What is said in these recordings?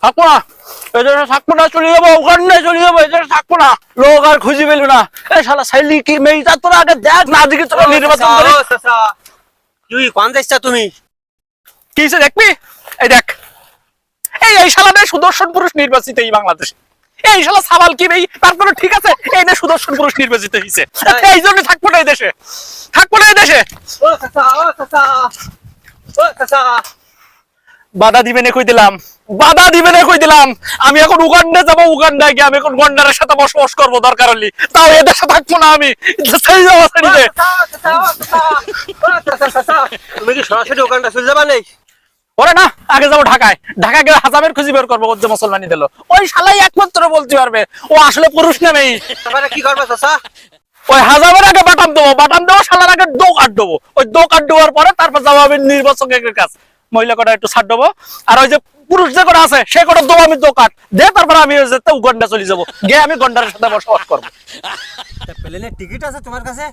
থাকবো না, এই দেশে থাকবো না, চলে যাবো উগান্ডায় চলে যাবো, এই দেশে থাকবো না। লোক আর খুঁজে পেল না। এই শালা সাইলি কি মেয়েটা তোরা আগে দেখ না, দিকে তোরা নির্বাচন করে তুই কোন যাইছা তুমি? কি হইছে দেখবি? এই দেখ, এই শালা সুদর্শন পুরুষ নির্বাচিত এই বাংলাদেশে। এই শালা সাবাল কি ভাই, তারপরে ঠিক আছে এই যে সুদর্শন পুরুষ নির্বাচিত হয়েছে, এই জন্য থাকবো না এই দেশে, থাকবো না এই দেশে। ও চাচা, ও চাচা, ও চাচা। বাধা দিবে না কই দিলাম, বাধা দিবে না কই দিলাম। আমি এখন উগান্ডা যাবো, উগান্ডায় গিয়ে আমি এখন গন্ডারের সাথে বসবাস করবো দরকার হলে, তাও এ দেশে থাকবো না আমি। সেই অবস্থা নিতে তুমি কি সরাসরি ওখানটা চলে যাবা নেই? ওরে না, আগে যাবো ঢাকায়, ঢাকা গিয়ে হাজামের খুঁজি বের করবো ওর যে মুসলমানি দিল। ওই শালাই একমাত্র বলতে পারবে ও আসলে পুরুষ না মেয়ে। তারপরে কি করবে চাচা? ওই হাজামের আগে বাটাম দেবো, বাটাম দেবো শালার আগে দো কাট দেবো। ওই দো কাট দেওয়ার পরে তারপর যাবো আমি নির্বাচকের কাছে, মহিলা কটা একটু ছাড় দেবো, আর ওই যে পুরুষ যে কটা আছে সে কটা দেবো আমি দো কাট দে, তারপর আমি উগান্ডা চলে যাবো, গিয়ে আমি গন্ডারের সাথে বসবাস করবো। প্লেনের টিকিট আছে তোমার কাছে?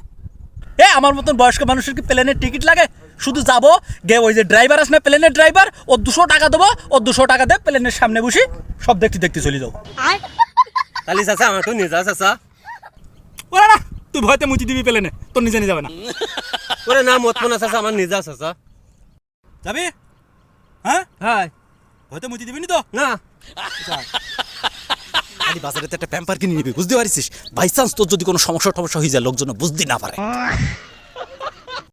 আমার মতন বয়স্ক মানুষের কি প্লেনের টিকিট লাগে? শুধু যাবো গে, ওই যে ড্রাইভার আছে না প্লেনের ড্রাইভার, ও 200 টাকা দেবো, ও 200 টাকা দিয়ে প্লেনের সামনে বসি সব দেখতে দেখতে চলে যাবো। তাহলে চাচা আমার তো নিয়ে যা চাচা। ওরা না, তুই ভয়তে মুচি দিবি প্লেনে, তোর নিজে নিয়ে যাবে না। ওরে না মত না চাচা, আমার নিয়ে যা চাচা। যাবি? হ্যাঁ, হ্যাঁ। ভয়তে মুচি দিবি নি তো? না আরে বাজারে তো একটা প্যাম্পার কিনে নিবি, বুঝতে পারছিস? বাই চান্স তোর যদি কোনো সমস্যা টমস্যা হয়ে যায় লোকজন বুঝতে না পারে।